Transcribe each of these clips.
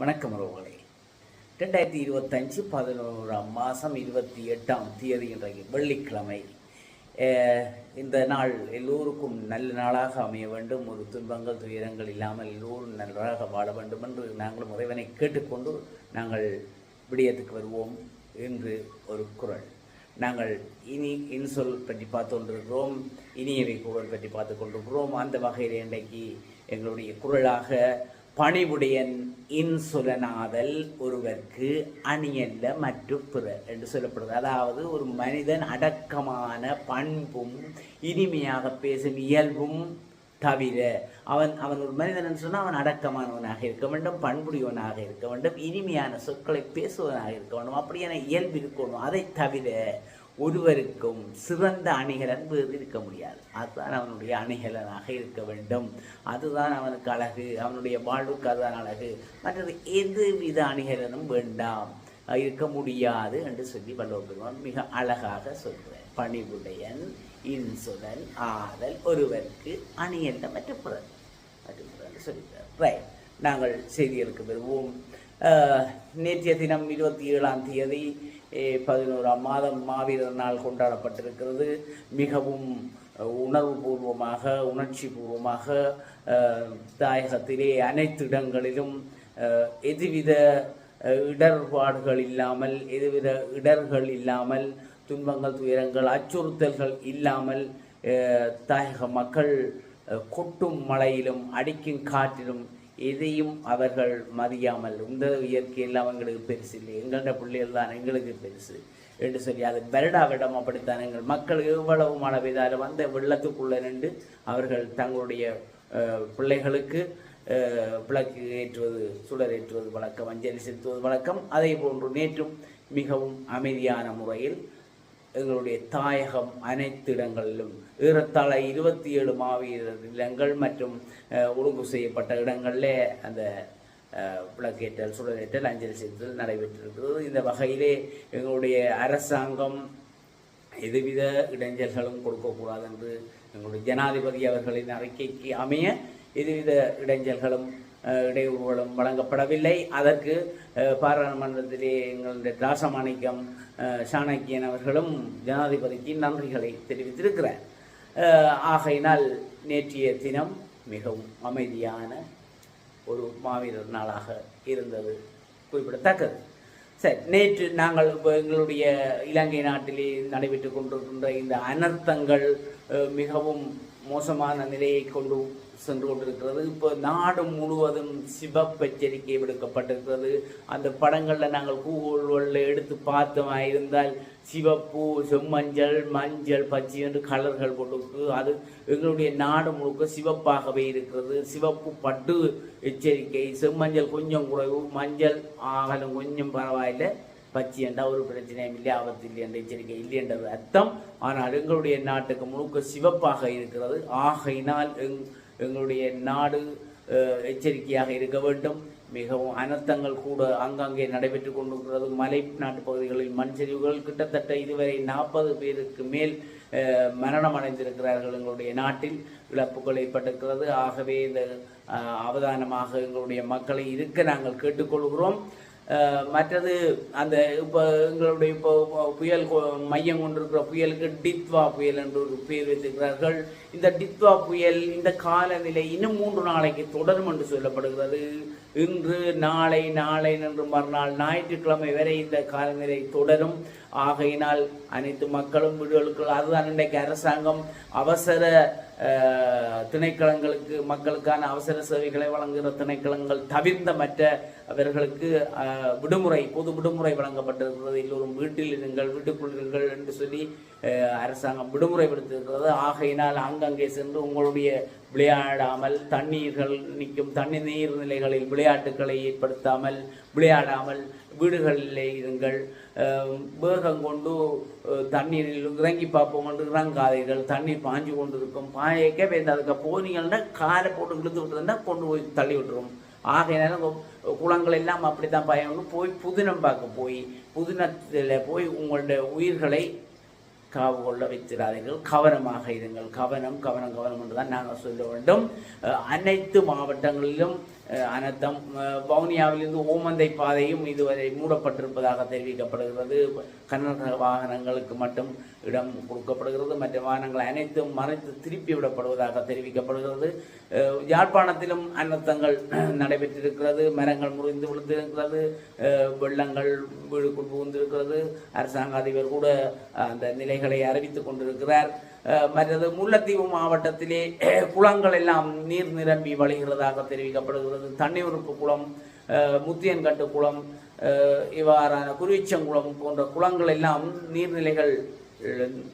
வணக்கம் உறவுகளே. 2025 11ஆம் மாதம் 28ஆம் தேதி இன்றைக்கு வெள்ளிக்கிழமை. இந்த நாள் எல்லோருக்கும் நல்ல நாளாக அமைய வேண்டும். ஒரு துன்பங்கள் துயரங்கள் இல்லாமல் எல்லோரும் நன்றாக வாழ வேண்டும் என்று நாங்களும் இறைவனை கேட்டுக்கொண்டு நாங்கள் விடயத்துக்கு வருவோம் என்று ஒரு குரல். நாங்கள் இன்சொல் பற்றி பார்த்து கொண்டிருக்கிறோம், இனியவை குரல் பற்றி பார்த்து கொண்டிருக்கிறோம். அந்த வகையில் இன்றைக்கு எங்களுடைய குரலாக பணிவுடையன் இன்சொலனாதல் ஒருவர்க்கு அணியல்ல மற்ற பிற என்று சொல்லப்படுது. அதாவது ஒரு மனிதன் அடக்கமான பண்பும் இனிமையாக பேசும் இயல்பும் தவிர அவன் ஒரு மனிதன் சொன்னால் அவன் அடக்கமானவனாக இருக்க வேண்டும், பண்புடையவனாக இருக்க வேண்டும், இனிமையான சொற்களை பேசுவதனாக இருக்க வேண்டும், அப்படியான இயல்பு இருக்கணும். அதை தவிர ஒருவருக்கும் சிறந்த அணிகலன் வேறு இருக்க முடியாது. அதுதான் அவனுடைய அணிகலனாக இருக்க வேண்டும். அதுதான் அவனுக்கு அழகு, அவனுடைய வாழ்வுக்கு அதுதான் அழகு. மற்றது எதுவித அணிகலனும் வேண்டாம், இருக்க முடியாது என்று சொல்லி வள்ளுவர் மிக அழகாக சொல்கிறார். பணிவுடையன் இன்சொலன் ஆதல் ஒருவருக்கு அணியல்ல மற்ற பிறர் சொல்லிட்டார். ரைட், நாங்கள் செய்திகளுக்கு வருவோம். நேற்றைய தினம் 27ஆம் தேதி 11ஆம் மாதம் மாவீரர் நாள் கொண்டாடப்பட்டிருக்கிறது. மிகவும் உணர்வுபூர்வமாக உணர்ச்சி பூர்வமாக தாயகத்திலே அனைத்து இடங்களிலும் எதுவித இடர்பாடுகள் இல்லாமல், எதுவித இடர்கள் இல்லாமல், துன்பங்கள் துயரங்கள் அச்சுறுத்தல்கள் இல்லாமல் தாயக மக்கள் கொட்டும் மழையிலும் அடிக்கும் காற்றிலும் எதையும் அவர்கள் மதியாமல், இந்த இயற்கையெல்லாம் அவங்களுக்கு பெருசு இல்லை, எங்களோட பிள்ளைகள் தான் எங்களுக்கு பெருசு என்று சொல்லி அது வருடாவிடம் அப்படித்தான் எங்கள் மக்கள் எவ்வளவு மழை பெய்தாலும் அந்த வெள்ளத்துக்குள்ளே நின்று அவர்கள் தங்களுடைய பிள்ளைகளுக்கு விளக்கு ஏற்றுவது, சுடர் ஏற்றுவது வழக்கம், அஞ்சலி செலுத்துவது வழக்கம். அதே போன்று நேற்றும் மிகவும் அமைதியான முறையில் எங்களுடைய தாயகம் அனைத்து இடங்களிலும் ஏறத்தாழ 27 மாவீரர் இல்லங்கள் மற்றும் ஒழுங்கு செய்யப்பட்ட இடங்களில் அந்த விளக்கேற்றல், சுடரேற்றல், அஞ்சலி செலுத்தல் நடைபெற்றிருக்கிறது. இந்த வகையிலே எங்களுடைய அரசாங்கம் எதுவித இடைஞ்சல்களும் கொடுக்கக்கூடாது என்று எங்களுடைய ஜனாதிபதி அவர்களின் அறிக்கைக்கு அமைய எதுவித இடைஞ்சல்களும் இடையூறுகளும் வழங்கப்படவில்லை. அதற்கு பாராளுமன்றத்திலே எங்களுடைய ராசமாணிக்கம் சாணக்கியன் அவர்களும் ஜனாதிபதிக்கு நன்றிகளை தெரிவித்திருக்கிறார். ஆகையினால் நேற்றைய தினம் மிகவும் அமைதியான ஒரு மாவீரர் நாளாக இருந்தது குறிப்பிடத்தக்கது. சரி, நேற்று நாங்கள் எங்களுடைய இலங்கை நாட்டிலே நடைபெற்று கொண்டிருக்கின்ற இந்த அனர்த்தங்கள் மிகவும் மோசமான நிலையை கொண்டு சென்று கொண்டிருக்கிறது. இப்போ நாடு முழுவதும் சிவப்பு எச்சரிக்கை விடுக்கப்பட்டிருக்கிறது. அந்த படங்களில் நாங்கள் கூகுளில் எடுத்து பார்த்தோமா இருந்தால் சிவப்பு, செம்மஞ்சள், மஞ்சள், பச்சை என்று கலர்கள் போட்டு அது எங்களுடைய நாடு முழுக்க சிவப்பாகவே இருக்கிறது. சிவப்பு பட்டு எச்சரிக்கை, செம்மஞ்சள் கொஞ்சம் குறைவு, மஞ்சள் ஆகலும் கொஞ்சம் பரவாயில்லை, பச்சை என்றால் ஒரு பிரச்சனையும் இல்லை, ஆபத்து இல்லை என்ற எச்சரிக்கை இல்லை என்றது அர்த்தம். ஆனால் எங்களுடைய நாட்டுக்கு முழுக்க சிவப்பாக இருக்கிறது. ஆகையினால் எங்களுடைய நாடு எச்சரிக்கையாக இருக்க வேண்டும். மிகவும் அனர்த்தங்கள் கூட அங்கங்கே நடைபெற்று கொண்டிருக்கிறது. மலை நாட்டு பகுதிகளில் மண் சரிவுகள் கிட்டத்தட்ட இதுவரை 40 பேருக்கு மேல் மரணம் அடைந்திருக்கிறார்கள். எங்களுடைய நாட்டில் இழப்புகள் ஏற்பட்டிருக்கிறது. ஆகவே இந்த அவதானமாக எங்களுடைய மக்களை இருக்க நாங்கள் கேட்டுக்கொள்கிறோம். மற்றது அந்த இப்போ எங்களுடைய இப்போ புயல் மையம் கொண்டிருக்கிற புயலுக்கு டித்வா புயல் என்று ஒரு பேர் வைத்திருக்கிறார்கள். இந்த டித்வா புயல் இந்த காலநிலை இன்னும் 3 நாளைக்கு தொடரும் என்று சொல்லப்படுகிறது. இன்று நாளை என்று மறுநாள் ஞாயிற்றுக்கிழமை வரை இந்த காலநிலை தொடரும். ஆகையினால் அனைத்து மக்களும் வீடுகளுக்கு, அதுதான் இன்றைக்கு அரசாங்கம் அவசர திணைக்களங்களுக்கு, மக்களுக்கான அவசர சேவைகளை வழங்குகிற திணைக்களங்கள் தவிர்ந்த மற்ற அவர்களுக்கு விடுமுறை, பொது விடுமுறை வழங்கப்பட்டிருக்கிறது. எல்லோரும் வீட்டில் இருங்கள், வீட்டுக்குள் இருங்கள் என்று சொல்லி அரசாங்கம் விடுமுறை விடுத்திருக்கிறது. ஆகையினால் அங்கங்கே சென்று உங்களுடைய விளையாடாமல், தண்ணீர்கள் நிற்கும் தண்ணீர் நிலைகளில் விளையாட்டுக்களை ஏற்படுத்தாமல் விளையாடாமல் வீடுகளிலே இருங்கள். வேகம் கொண்டு தண்ணீரில் இறங்கி பார்ப்போம் என்று இறங்காதீர்கள். தண்ணீர் பாஞ்சு கொண்டு இருக்கும், பாயக்க வேண்டாதுக்க போனீங்கன்னா காலை போட்டு இழுத்து விட்டுருந்தா கொண்டு போய் தள்ளி விட்டுரும். ஆகையினால குளங்கள் எல்லாம் அப்படித்தான் பயணம் போய் புதினம் பார்க்க போய் புதினத்தில் போய் உங்களுடைய உயிர்களை காவு கொள்ள வைத்திராதீர்கள். கவனமாக இருங்கள். கவனம் கவனம் கவனம் என்று தான் நாங்கள் சொல்ல வேண்டும். அனைத்து மாவட்டங்களிலும் அனர்த்தம். வவுனியாவிலிருந்து ஓமந்தை பாதையும் இதுவரை மூடப்பட்டிருப்பதாக தெரிவிக்கப்படுகிறது. கனரக வாகனங்களுக்கு மட்டும் இடம் கொடுக்கப்படுகிறது. மற்ற வாகனங்கள் அனைத்தும் மறைத்து திருப்பி விடப்படுவதாக தெரிவிக்கப்படுகிறது. யாழ்ப்பாணத்திலும் அனர்த்தங்கள் நடைபெற்றிருக்கிறது. மரங்கள் முறிந்து விழுந்திருக்கிறது. வெள்ளங்கள் வீடுக்குள் புகுந்திருக்கிறது. அரசாங்க அதிபர் கூட அந்த நிலைகளை அறிவித்துக் கொண்டிருக்கிறார். மற்றது முல்லைத்தீவு மாவட்டத்திலே குளங்கள் எல்லாம் நீர் நிரம்பி வழிகிறதாக தெரிவிக்கப்படுகிறது. தண்ணீர்ப்பு குளம், முத்தியன்கட்டு குளம், இவ்வாறான குருவிச்சங்குளம் போன்ற குளங்கள் எல்லாம் நீர்நிலைகள்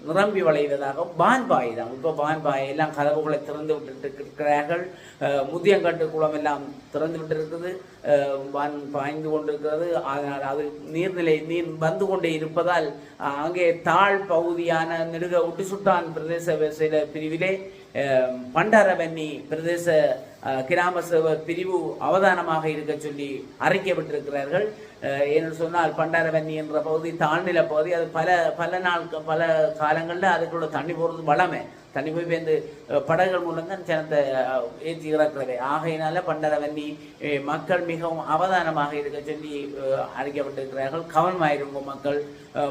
நிரம்பி வளைவதாக பான்பாய் தான். இப்போ பான்பாய் எல்லாம் கதவுகளை திறந்து விட்டு இருக்கிறார்கள். முதியங்கட்டு குளம் எல்லாம் திறந்து விட்டு இருக்குது. வான் பாய்ந்து கொண்டிருக்கிறது. அதனால் அது நீர் வந்து கொண்டே இருப்பதால் அங்கே தாழ் பகுதியான நெடுக உட்டுசுட்டான் பிரதேச பிரிவிலே பண்டாரவன்னி பிரதேச கிராம சேவர் பிரிவு அவதானமாக இருக்க சொல்லி அறிக்கைப்பட்டிருக்கிறார்கள். என்று சொன்னால் பண்டாரவன்னி என்ற பகுதி தாழ்நில பகுதி. அது பல காலங்களில் அதுக்குள்ள தண்ணி போகிறது வளமை. தண்ணி போய் பேர்ந்து படகுகள் மூலம் தான் ஜனத்தை ஏற்றி இறக்கிறது. ஆகையினால பண்டாரவன்னி மக்கள் மிகவும் அவதானமாக இருக்க சொல்லி அறிக்கப்பட்டிருக்கிறார்கள். கவனமாயிருங்க மக்கள்.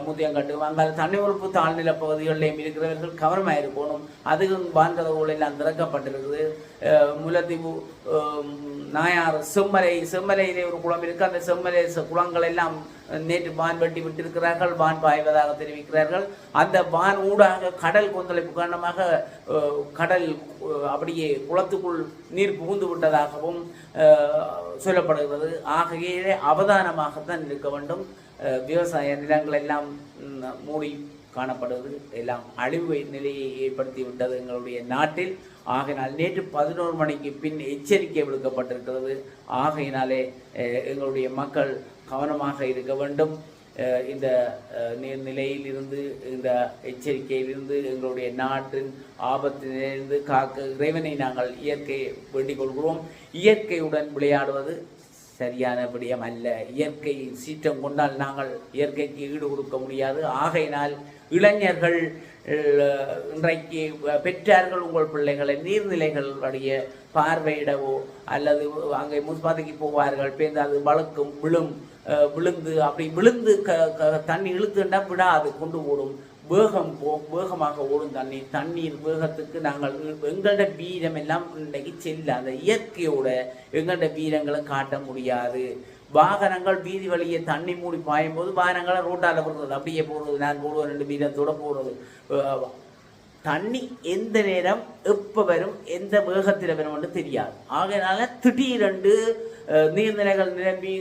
முத்தியங்கட்டு அங்கால தண்ணி உறுப்பு தாழ்நில பகுதிகளிலேயும் இருக்கிறவர்கள் கவனமாயிருக்கணும். அதுவும் வான்கதவுகள் எல்லாம் திறக்கப்பட்டிருக்குது. முல்லைத்தீவு நாயார் செம்மலையிலே ஒரு குளம் இருக்கு. அந்த செம்மலை குளங்கள் எல்லாம் நேற்று வான் வெட்டி விட்டிருக்கிறார்கள். வான் பாய்வதாக தெரிவிக்கிறார்கள். அந்த வான் ஊடாக கடல் கொந்தளிப்பு காரணமாக கடல் அப்படியே குளத்துக்குள் நீர் புகுந்து விட்டதாகவும் சொல்லப்படுகிறது. ஆகையே அவதானமாகத்தான் இருக்க வேண்டும். விவசாய நிலங்கள் எல்லாம் மூடி காணப்படுவது எல்லாம் அழிவு நிலையை ஏற்படுத்தி விட்டது எங்களுடைய நாட்டில். ஆகையினால் நேற்று 11 மணிக்கு பின் எச்சரிக்கை விடுக்கப்பட்டிருக்கிறது. ஆகையினாலே எங்களுடைய மக்கள் கவனமாக இருக்க வேண்டும். இந்த நீர்நிலையில் இருந்து, இந்த எச்சரிக்கையிலிருந்து, எங்களுடைய நாட்டின் ஆபத்திலிருந்து காக்க இறைவனை நாங்கள் இயற்கையை வேண்டிக் கொள்கிறோம். இயற்கையுடன் விளையாடுவது சரியான விடயம் அல்ல. இயற்கை சீற்றம் கொண்டால் நாங்கள் இயற்கைக்கு ஈடு கொடுக்க முடியாது. ஆகையினால் இளைஞர்கள் இன்றைக்கு பெற்றார்கள் உங்கள் பிள்ளைகளை நீர்நிலைகள் வழிய பார்வையிடவோ அல்லது அங்கே முஸ்பாதைக்கு போவார்கள். பேருந்து அது வழுக்கும் விழுந்து அப்படி விழுந்து தண்ணி இழுத்துண்டா விடாது, கொண்டு ஓடும். வேகமாக ஓடும் தண்ணீர் வேகத்துக்கு நாங்கள் எங்களோட வீரம் எல்லாம் இன்றைக்கு செல்லாத. இயற்கையோட எங்களோட வீரங்களை காட்ட முடியாது. வாகனங்கள் வீதி வழியே தண்ணி மூடி பாயும் போது வாகனங்களை ரோட்டால போடுறது, அப்படியே போடுறது. நான் போடுவேன் 2 வீரத்தோட போடுறது. தண்ணி எந்த நேரம் எப்ப வரும், எந்த வேகத்தில் வரும் என்று தெரியாது. ஆகையினால திடீரென்று நீர்நிலைகள் நிரம்பி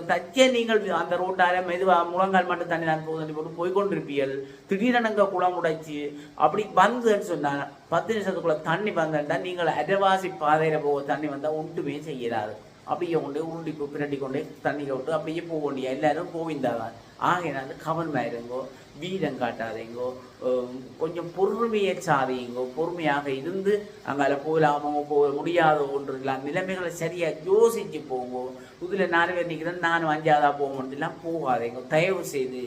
தச்சே நீங்கள் அந்த ரோட்டால மெதுவாக முழங்கால் மட்டும் தண்ணி நான் போட்டு போய்கொண்டிருப்பீர்கள். திடீரெனங்க குளம் உடைச்சு அப்படி வந்துன்னு சொன்னாங்க 10 நிமிஷத்துக்குள்ள தண்ணி வந்தா நீங்கள் அரைவாசி பாதையில போக தண்ணி வந்தா ஒன்றுமே செய்யலாது. அப்படியே கொண்டு உருண்டி பிரட்டி கொண்டே தண்ணியை விட்டு அப்படியே போக வேண்டிய எல்லாரும் கோவிந்தாதான். ஆகையினால கவனமாயிருங்கோ, வீரம் காட்டாதீங்கோ, கொஞ்சம் பொறுமையை சாதியுங்கோ. பொறுமையாக இருந்து அங்கால போகலாமோ போக முடியாத ஒன்றுலாம் நிலைமைகளை சரியா யோசிச்சு போங்கோ. இதில் 4 பேர் நிற்கிறேன், நானும் 5ஆவதா போக முடியலாம் போகாதீங்க. தயவு செய்து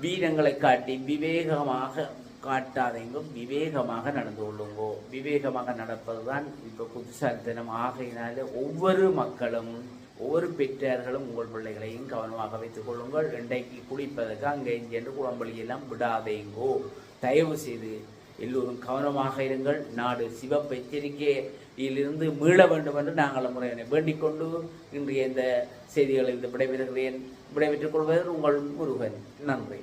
வீரங்களை காட்டி விவேகமாக காட்டாதீங்க, விவேகமாக நடந்து கொள்ளுங்கோ. விவேகமாக நடப்பதுதான் இப்போ புத்திசாலித்தனம். ஆகையினால ஒவ்வொரு மக்களும், ஒவ்வொரு பெற்றார்களும் உங்கள் பிள்ளைகளையும் கவனமாக வைத்துக் கொள்ளுங்கள். இன்றைக்கு குளிப்பதற்கு அங்கே இங்கென்று குளம்பலியெல்லாம் விடாதீங்கோ. தயவு செய்து எல்லோரும் கவனமாக இருங்கள். நாடு சிவப்பு எச்சரிக்கையிலிருந்து மீள வேண்டும் என்று நாங்கள் முறையினை வேண்டிக் கொண்டு இன்றைய இந்த செய்திகளில் விடைபெறுகிறேன். விடைபெற்றுக் கொள்வதில் உங்கள் முருகன். நன்றி.